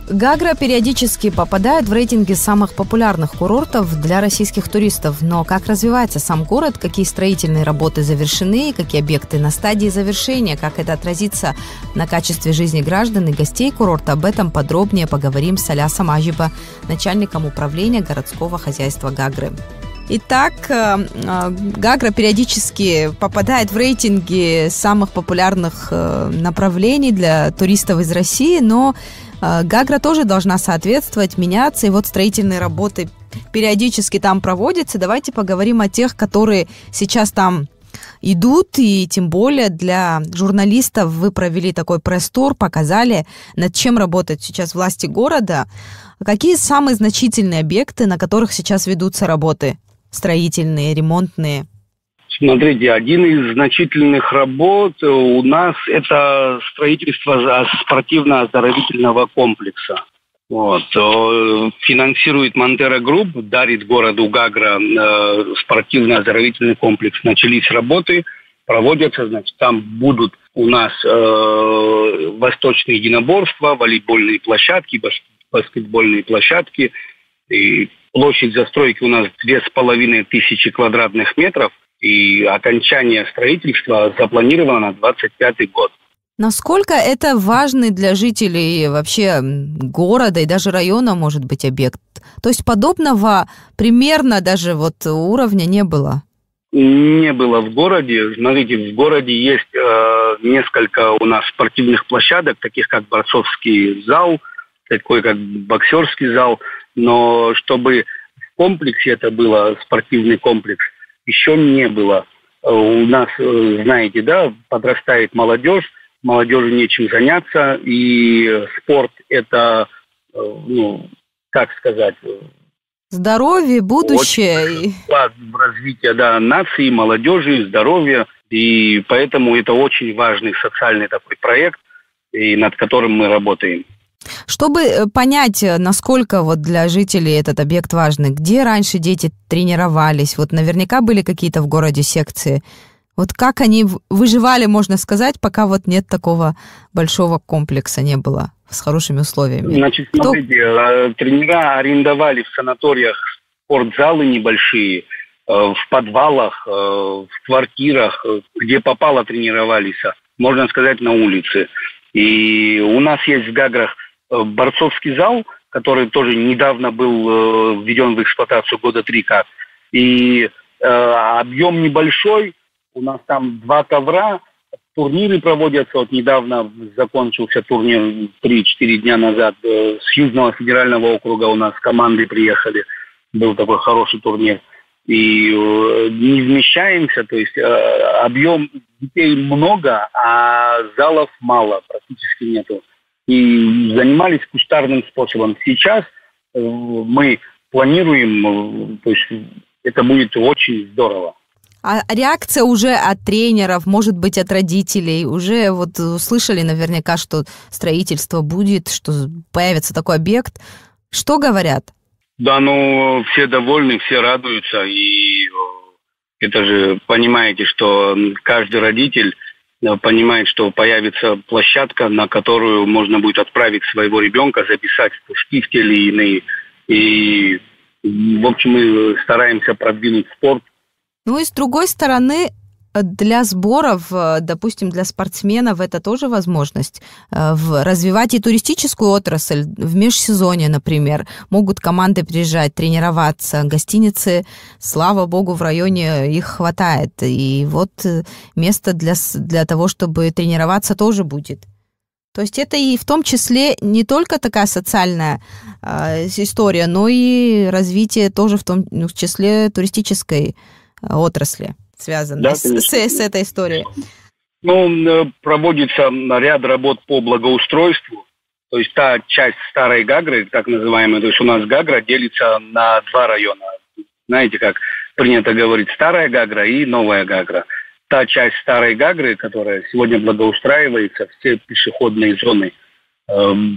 Гагра периодически попадает в рейтинги самых популярных курортов для российских туристов. Но как развивается сам город, какие строительные работы завершены, какие объекты на стадии завершения, как это отразится на качестве жизни граждан и гостей курорта, об этом подробнее поговорим с Алясом Ажиба, начальником управления городского хозяйства Гагры. Итак, Гагра периодически попадает в рейтинги самых популярных направлений для туристов из России, но Гагра тоже должна соответствовать, меняться, и вот строительные работы периодически там проводятся. Давайте поговорим о тех, которые сейчас там идут, и тем более для журналистов вы провели такой пресс-тур, показали, над чем работают сейчас власти города. Какие самые значительные объекты, на которых сейчас ведутся работы строительные, ремонтные? Смотрите, один из значительных работ у нас это строительство спортивно-оздоровительного комплекса. Финансирует Монтера Групп, дарит городу Гагра спортивно-оздоровительный комплекс. Начались работы, проводятся, там будут у нас восточные единоборства, волейбольные площадки, баскетбольные площадки. И площадь застройки у нас 2500 квадратных метров. И окончание строительства запланировано на 2025 год. Насколько это важный для жителей вообще города и даже района, может быть, объект? То есть подобного примерно даже уровня не было? Не было в городе. Смотрите, в городе есть несколько у нас спортивных площадок, таких как борцовский зал, такой как боксерский зал. Но чтобы в комплексе это было, спортивный комплекс, еще не было. У нас, знаете, подрастает молодежь, молодежи нечем заняться, и спорт – это, здоровье, будущее. Вклад в развитие, нации, молодежи, здоровья, и поэтому это очень важный социальный такой проект, и над которым мы работаем. Чтобы понять, насколько для жителей этот объект важный, где раньше дети тренировались, наверняка были какие-то в городе секции. Как они выживали, можно сказать, пока нет такого большого комплекса, не было с хорошими условиями. Значит, смотрите, тренера арендовали в санаториях спортзалы небольшие, в подвалах, в квартирах, где попало тренировались, можно сказать, на улице. И у нас есть в Гаграх борцовский зал, который тоже недавно был введен в эксплуатацию года 3 как. И объем небольшой, у нас там 2 ковра, турниры проводятся. Недавно закончился турнир 3-4 дня назад. С Южного федерального округа у нас команды приехали. Был такой хороший турнир. И не вмещаемся, то есть объем детей много, а залов мало, практически нету. И занимались кустарным способом. Сейчас мы планируем, то есть это будет очень здорово. А реакция уже от тренеров, может быть, от родителей? Уже услышали наверняка, что строительство будет, что появится такой объект. Что говорят? Да, все довольны, все радуются. И это же, понимаете, что каждый родитель понимает, что появится площадка, на которую можно будет отправить своего ребенка, записать в кружки в те или иные. И, в общем, мы стараемся продвинуть спорт. И с другой стороны, для сборов, допустим, для спортсменов это тоже возможность развивать и туристическую отрасль в межсезонье, например. Могут команды приезжать, тренироваться. Гостиницы, слава богу, в районе их хватает. И место для того, чтобы тренироваться, тоже будет. То есть это и в том числе не только такая социальная история, но и развитие тоже в том числе туристической отрасли, связанной с этой историей. Проводится ряд работ по благоустройству. То есть та часть старой Гагры, так называемая, то есть у нас Гагра делится на 2 района. Знаете, как принято говорить, старая Гагра и новая Гагра. Та часть старой Гагры, которая сегодня благоустраивается, все пешеходные зоны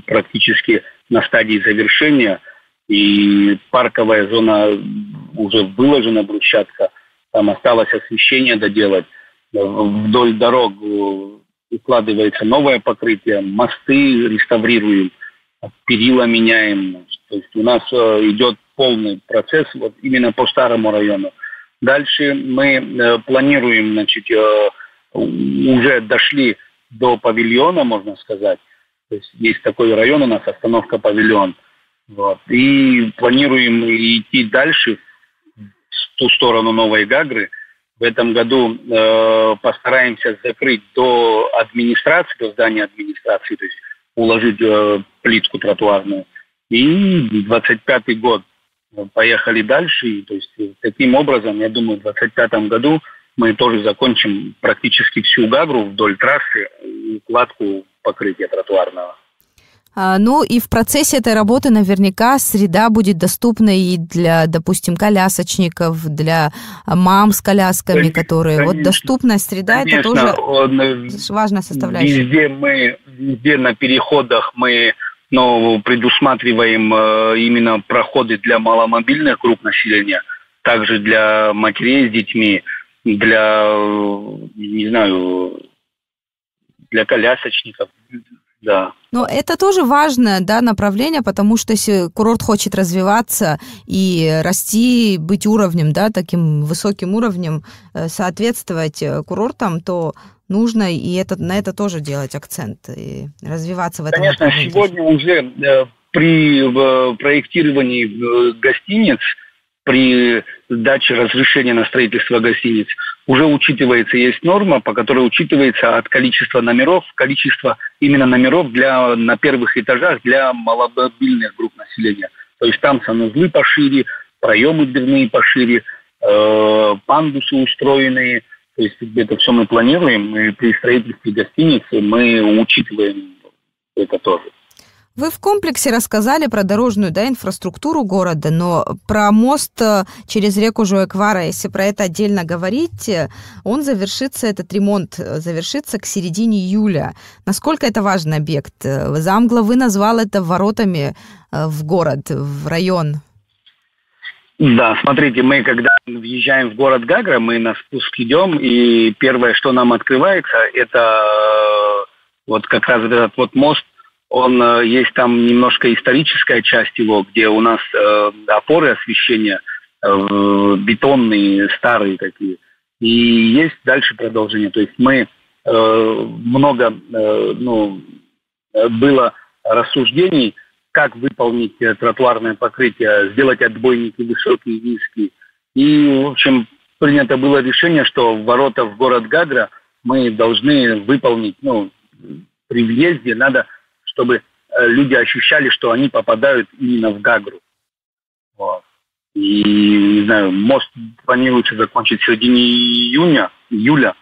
практически на стадии завершения, и парковая зона уже выложена, брусчатка. Там осталось освещение доделать. Вдоль дорог укладывается новое покрытие, мосты реставрируем. перила меняем. То есть у нас идет полный процесс вот именно по старому району. Дальше мы планируем, уже дошли до павильона, можно сказать. То есть такой район у нас, остановка Павильон. Вот. И планируем идти дальше в ту сторону Новой Гагры. В этом году постараемся закрыть до администрации, до здания администрации, то есть уложить плитку тротуарную. И 25-й год поехали дальше. И, то есть таким образом, я думаю, в 25-м году мы тоже закончим практически всю Гагру вдоль трассы и укладку покрытия тротуарного. Ну и в процессе этой работы наверняка среда будет доступна и для, допустим, колясочников, для мам с колясками, которые... Конечно, вот доступность среда, конечно, это тоже важная составляющая. Везде на переходах мы предусматриваем именно проходы для маломобильных групп населения, также для матерей с детьми, для колясочников, да. Но это тоже важное, да, направление, потому что если курорт хочет развиваться и расти, быть уровнем, да, таким высоким уровнем, соответствовать курортам, то нужно и на это тоже делать акцент и развиваться в этом направлении. Конечно, сегодня уже при проектировании гостиниц, при даче разрешения на строительство гостиниц уже учитывается, есть норма, по которой учитывается от количества номеров, количество именно номеров на первых этажах для маломобильных групп населения. То есть там санузлы пошире, проемы дверные пошире, пандусы устроенные. То есть это все мы планируем, и при строительстве гостиницы мы учитываем это тоже. Вы в комплексе рассказали про дорожную, да, инфраструктуру города, но про мост через реку Жуэквара, если про это отдельно говорить, этот ремонт завершится к середине июля. Насколько это важный объект? Замглавы назвал это воротами в город, в район. Да, смотрите, мы когда въезжаем в город Гагра, мы на спуск идем, и первое, что нам открывается, это вот как раз этот вот мост. Есть там немножко историческая часть его, где у нас опоры освещения бетонные, старые такие. И есть дальше продолжение. То есть было рассуждений, как выполнить тротуарное покрытие, сделать отбойники высокие и низкие. И, в общем, принято было решение, что ворота в город Гагра мы должны выполнить, при въезде надо, чтобы люди ощущали, что они попадают именно в Гагру. Вот. И, мост планируется закончить в середине июля.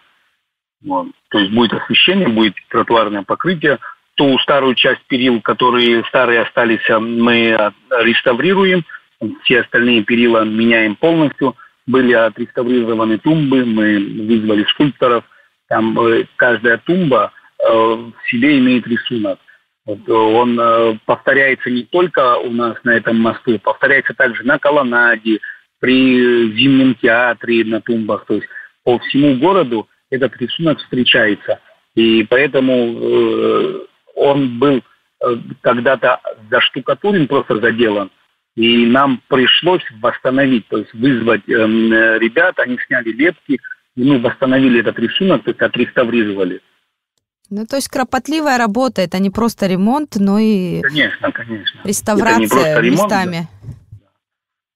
Вот. То есть будет освещение, будет тротуарное покрытие. Ту старую часть перил, которые старые остались, мы реставрируем. Все остальные перила меняем полностью. Были отреставрированы тумбы, мы вызвали скульпторов. Там каждая тумба в себе имеет рисунок. Он повторяется не только у нас на этом мосту, повторяется также на колоннаде, при Зимнем театре, на тумбах. То есть по всему городу этот рисунок встречается. И поэтому он был когда-то заштукатурен, просто заделан. И нам пришлось восстановить, то есть вызвать ребят, они сняли лепки, и мы восстановили этот рисунок, то есть отреставрировали. То есть кропотливая работа, это не просто ремонт, но и конечно. Реставрация местами.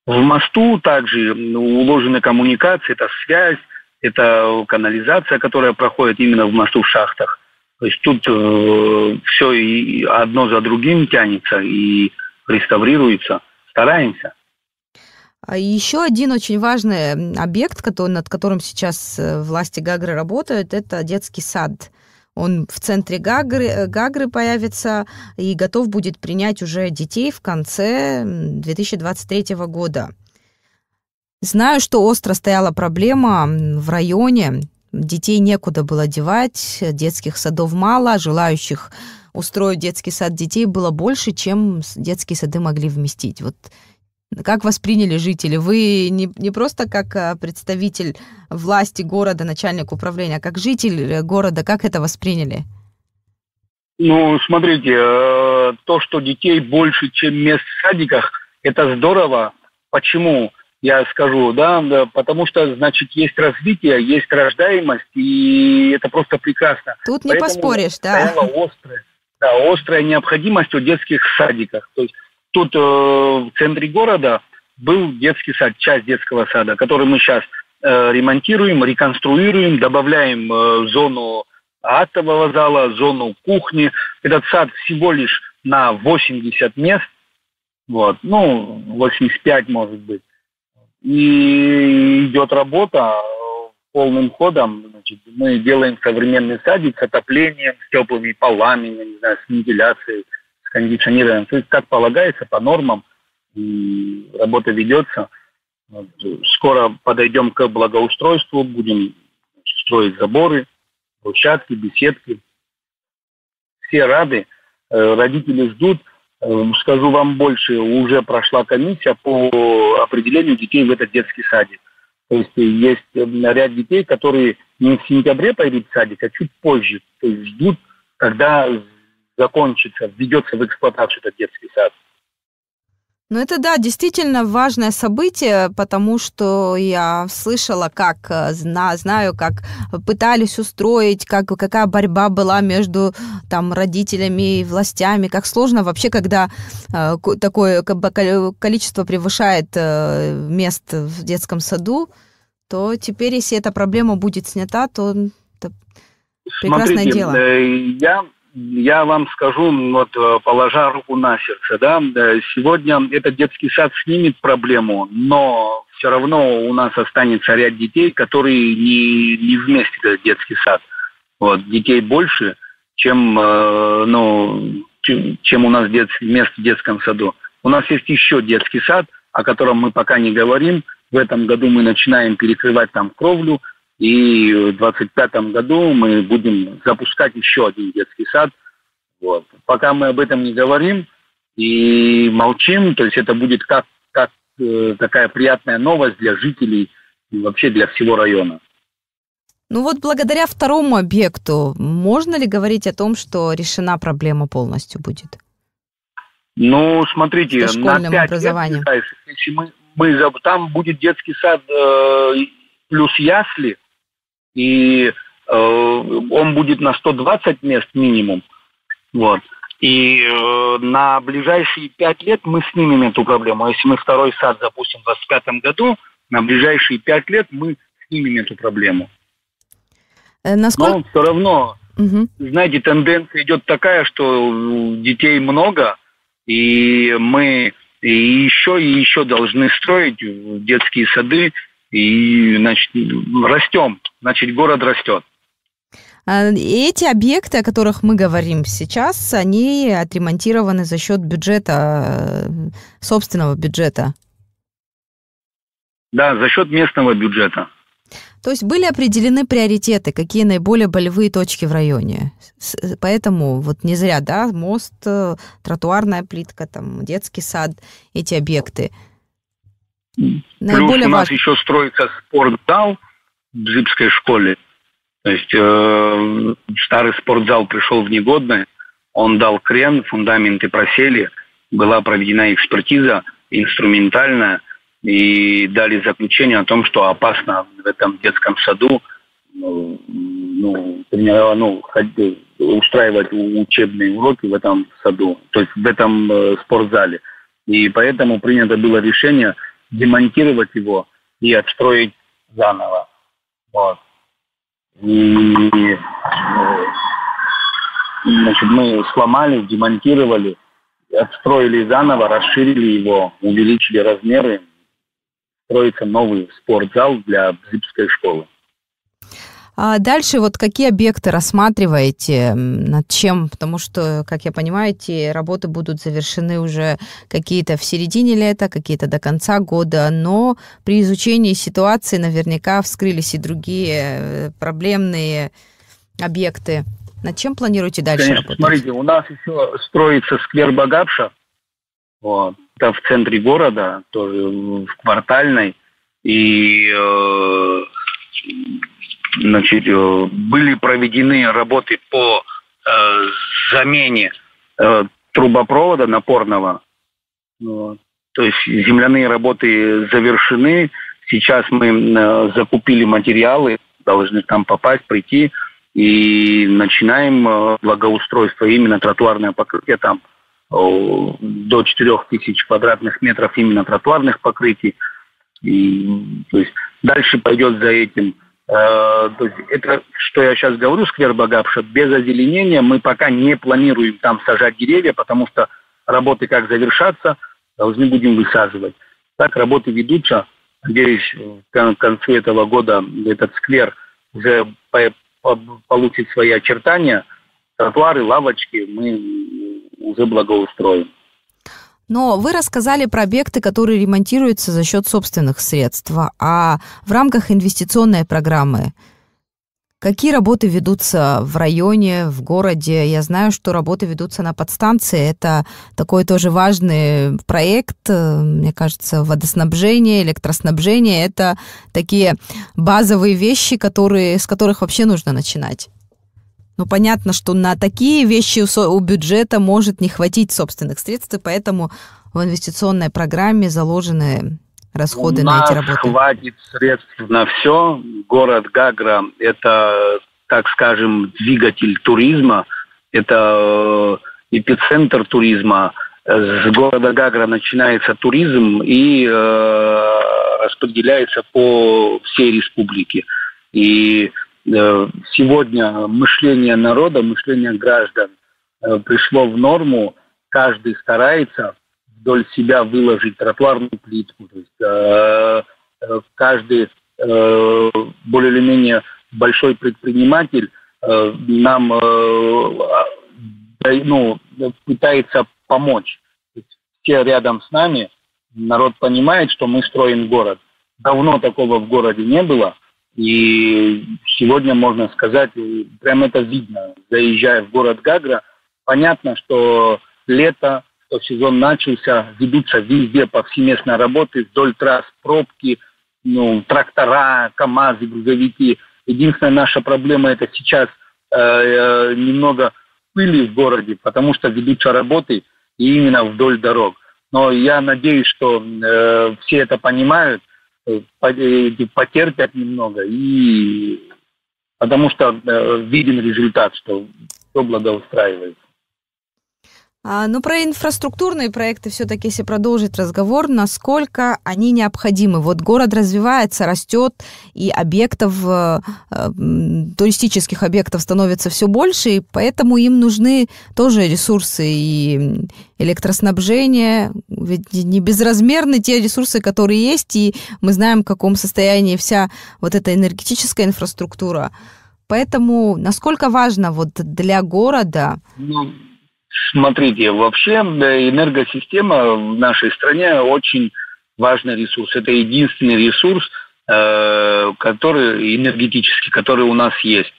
В мосту также уложены коммуникации, это связь, это канализация, которая проходит именно в мосту в шахтах. То есть тут все и одно за другим тянется и реставрируется. Стараемся. Еще один очень важный объект, над которым сейчас власти Гагры работают, это детский сад. Он в центре Гагры появится и готов будет принять уже детей в конце 2023 года. Знаю, что остро стояла проблема в районе. Детей некуда было девать, детских садов мало, желающих устроить детский сад детей было больше, чем детские сады могли вместить. Вот как восприняли жители? Вы не просто как представитель власти города, начальник управления, а как житель города, как это восприняли? Ну, смотрите, то, что детей больше, чем мест в садиках, это здорово. Почему? Я скажу, да, потому что, значит, есть развитие, есть рождаемость, и это просто прекрасно. Тут не Поэтому поспоришь, да. стояла острая необходимость в детских садиках. То есть тут в центре города был детский сад, часть детского сада, который мы сейчас ремонтируем, реконструируем, добавляем зону актового зала, зону кухни. Этот сад всего лишь на 80 мест, вот, 85 может быть. И идет работа полным ходом. Значит, мы делаем современный садик с отоплением, с теплыми полами, не знаю, с вентиляцией, с кондиционированием. То есть, как полагается, по нормам, и работа ведется. Вот, скоро подойдем к благоустройству, будем строить заборы, площадки, беседки. Все рады, родители ждут. Скажу вам больше, уже прошла комиссия по определению детей в этот детский садик. То есть ряд детей, которые не в сентябре пойдут в садик, а чуть позже. То есть ждут, когда закончится, введется в эксплуатацию этот детский сад. Ну, это, да, действительно важное событие, потому что я слышала, знаю, как пытались устроить, какая борьба была между там родителями и властями, как сложно вообще, когда такое количество превышает мест в детском саду, то теперь, если эта проблема будет снята, то это прекрасное дело. Я вам скажу, положа руку на сердце, да, сегодня этот детский сад снимет проблему, но все равно у нас останется ряд детей, которые не вместе в детский сад. Вот, детей больше, чем у нас мест в детском саду. У нас есть еще детский сад, о котором мы пока не говорим. В этом году мы начинаем перекрывать там кровлю. И в 2025 году мы будем запускать еще один детский сад. Вот. Пока мы об этом не говорим и молчим, то есть это будет как такая приятная новость для жителей и вообще для всего района. Ну вот благодаря второму объекту можно ли говорить о том, что решена проблема полностью будет? Ну, смотрите, на 5 образованием. лет, если там будет детский сад плюс ясли, и он будет на 120 мест минимум. Вот. И на ближайшие 5 лет мы снимем эту проблему. Если мы второй сад запустим в 2025 году, на ближайшие 5 лет мы снимем эту проблему. Но все равно, знаете, тенденция идет такая, что детей много, и мы еще должны строить детские сады, и, значит, растем, значит, город растет. Эти объекты, о которых мы говорим сейчас, они отремонтированы за счет бюджета, собственного бюджета. Да, за счет местного бюджета. То есть были определены приоритеты, какие наиболее болевые точки в районе. Поэтому вот не зря, да, мост, тротуарная плитка, там, детский сад, эти объекты. Плюс у нас еще строится спортзал в Бзыбской школе. То есть старый спортзал пришел в негодность, он дал крен, фундаменты просели, была проведена экспертиза инструментальная, и дали заключение о том, что опасно в этом детском саду устраивать учебные уроки в этом саду, то есть в этом спортзале. И поэтому принято было решение демонтировать его и отстроить заново. Вот. И значит, мы сломали, демонтировали, отстроили заново, расширили его, увеличили размеры. Строится новый спортзал для Бзыбской школы. А дальше вот какие объекты рассматриваете, над чем? Потому что, как я понимаю, эти работы будут завершены уже какие-то в середине лета, какие-то до конца года, но при изучении ситуации наверняка вскрылись и другие проблемные объекты. Над чем планируете дальше работать? Смотрите, у нас еще строится сквер Багапша, вот, это в центре города, тоже в Квартальной, и значит, были проведены работы по замене трубопровода напорного. Вот. То есть земляные работы завершены. Сейчас мы закупили материалы, должны там попасть, прийти. И начинаем благоустройство. Именно тротуарное покрытие там до 4000 квадратных метров именно тротуарных покрытий. И, то есть дальше пойдет за этим. То есть это, что я сейчас говорю, сквер Багапша, без озеленения мы пока не планируем там сажать деревья, потому что работы как завершатся, должны будем высаживать. Так работы ведутся. Надеюсь, к концу этого года этот сквер уже получит свои очертания. Тротуары, лавочки мы уже благоустроим. Но вы рассказали про объекты, которые ремонтируются за счет собственных средств. А в рамках инвестиционной программы какие работы ведутся в районе, в городе? Я знаю, что работы ведутся на подстанции. Это такой тоже важный проект, мне кажется, водоснабжение, электроснабжение. Это такие базовые вещи, с которых вообще нужно начинать. Ну, понятно, что на такие вещи у бюджета может не хватить собственных средств, и поэтому в инвестиционной программе заложены расходы на эти работы. У нас хватит средств на все. Город Гагра – это, так скажем, двигатель туризма, это эпицентр туризма. С города Гагра начинается туризм и распределяется по всей республике. И сегодня мышление народа, мышление граждан пришло в норму. Каждый старается вдоль себя выложить тротуарную плитку. То есть, каждый более или менее большой предприниматель нам пытается помочь. Все рядом с нами, народ понимает, что мы строим город. Давно такого в городе не было. И сегодня, можно сказать, прям это видно. Заезжая в город Гагра, понятно, что лето, что сезон начался, ведутся везде повсеместно работы, вдоль трасс пробки, трактора, КАМАЗы, грузовики. Единственная наша проблема – это сейчас немного пыли в городе, потому что ведутся работы и именно вдоль дорог. Но я надеюсь, что все это понимают, потерпят немного, и потому что виден результат, что все благоустраивается. Про инфраструктурные проекты все-таки, если продолжить разговор, насколько они необходимы? Вот город развивается, растет, и туристических объектов становится все больше, и поэтому им нужны тоже ресурсы и электроснабжение. Ведь не безразмерны те ресурсы, которые есть, и мы знаем, в каком состоянии вся вот эта энергетическая инфраструктура. Поэтому насколько важно для города... Смотрите, вообще энергосистема в нашей стране очень важный ресурс. Это единственный ресурс, энергетический, который у нас есть.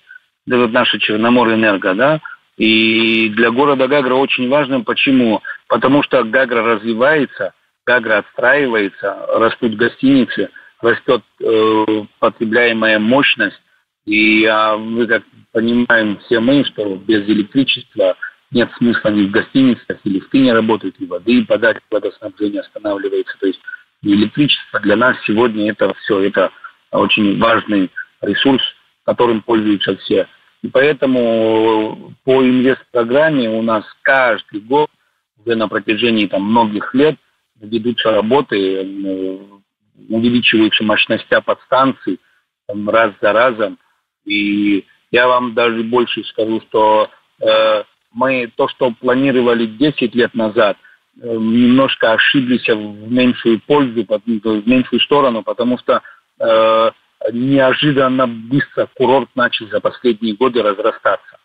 Это наша Черноморэнерго, да. И для города Гагра очень важно. Почему? Потому что Гагра развивается, Гагра отстраивается, растут гостиницы, растет потребляемая мощность. И мы как понимаем все мы, что без электричества нет смысла ни в гостиницах, и лифты не работают, и воды подать, водоснабжение останавливается. То есть электричество для нас сегодня это все, это очень важный ресурс, которым пользуются все. И поэтому по инвестпрограмме у нас каждый год, уже на протяжении многих лет, ведутся работы, увеличиваются мощности подстанций раз за разом. И я вам даже больше скажу, что мы то, что планировали 10 лет назад, немножко ошиблись в меньшую пользу, в меньшую сторону, потому что неожиданно быстро курорт начал за последние годы разрастаться.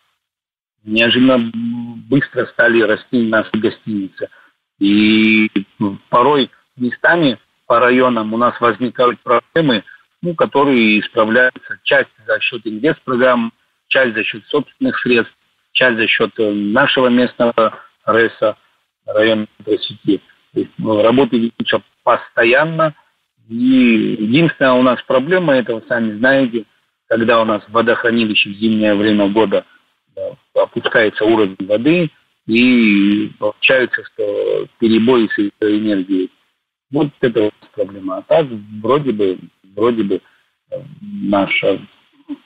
Неожиданно быстро стали расти наши гостиницы. И порой местами по районам у нас возникают проблемы, которые исправляются. Часть за счет инвестпрограмм, часть за счет собственных средств, часть за счет нашего местного РЭСа, районной сети. Работы ведутся постоянно. И единственная у нас проблема, это вы сами знаете, когда у нас водохранилище в зимнее время года опускается уровень воды, и получается, что перебои с электроэнергией. Вот это вот проблема. А так вроде бы наша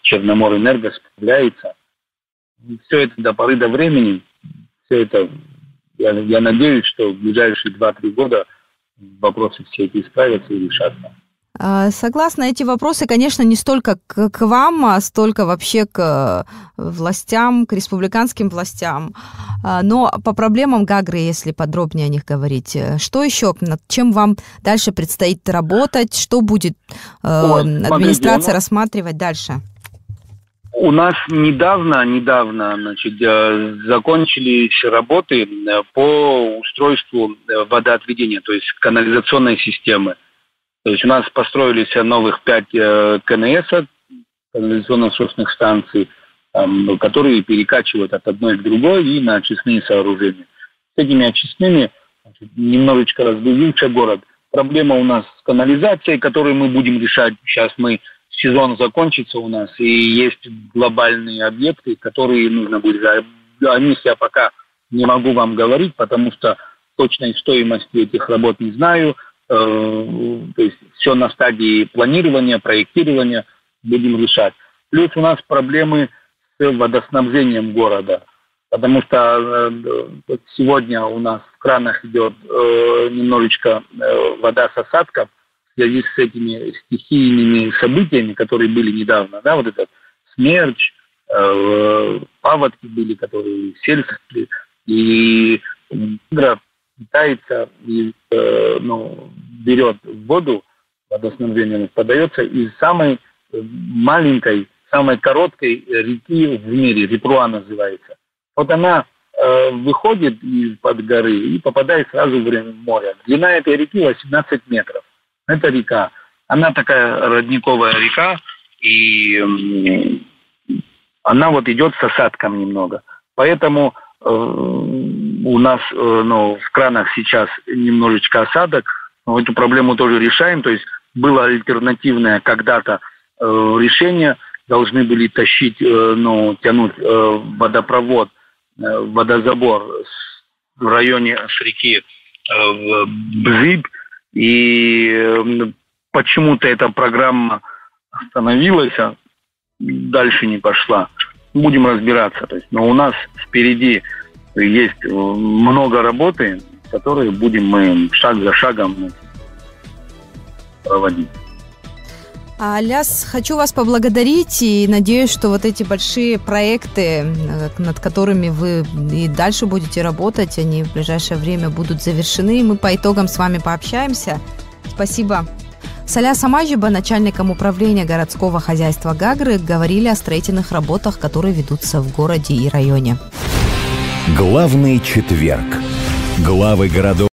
Черноморэнерго справляется. Все это до поры до времени, все это, я надеюсь, что в ближайшие 2-3 года вопросы все эти исправятся и решатся. Согласна, эти вопросы, конечно, не столько к вам, а столько вообще к властям, к республиканским властям. Но по проблемам Гагры, если подробнее о них говорить, что еще, над чем вам дальше предстоит работать, что будет администрация рассматривать дальше? У нас недавно, закончились работы по устройству водоотведения, то есть канализационной системы. То есть у нас построились новых 5 КНС, канализационно-насосных станций, которые перекачивают от одной к другой и на очистные сооружения. С этими очистными немножечко разгрузился город. Проблема у нас с канализацией, которую мы будем решать. Сейчас сезон закончится у нас, и есть глобальные объекты, которые нужно будет решать. О них я пока не могу вам говорить, потому что точной стоимости этих работ не знаю. То есть все на стадии планирования, проектирования будем решать. Плюс у нас проблемы с водоснабжением города, потому что сегодня у нас в кранах идет немножечко вода с осадком в связи с этими стихийными событиями, которые были недавно, да, вот этот смерч, паводки были, которые сельские, и пытается и берет воду, водоснабжение подается из самой маленькой, самой короткой реки в мире, Репруа называется. Вот она выходит из-под горы и попадает сразу в море. Длина этой реки 18 метров. Это река. Она такая родниковая река, и она вот идет с осадком немного. Поэтому у нас в кранах сейчас немножечко осадок, но эту проблему тоже решаем. То есть было альтернативное когда-то решение, должны были тянуть водопровод, водозабор в районе с реки Бзыб, и почему-то эта программа остановилась, а дальше не пошла. Будем разбираться. Но у нас впереди есть много работы, которые будем мы шаг за шагом проводить. Ляс, хочу вас поблагодарить и надеюсь, что вот эти большие проекты, над которыми вы и дальше будете работать, они в ближайшее время будут завершены, и мы по итогам с вами пообщаемся. Спасибо. С Алясом Ажиба, начальником управления городского хозяйства Гагры, говорили о строительных работах, которые ведутся в городе и районе. Главный четверг. Главы городов.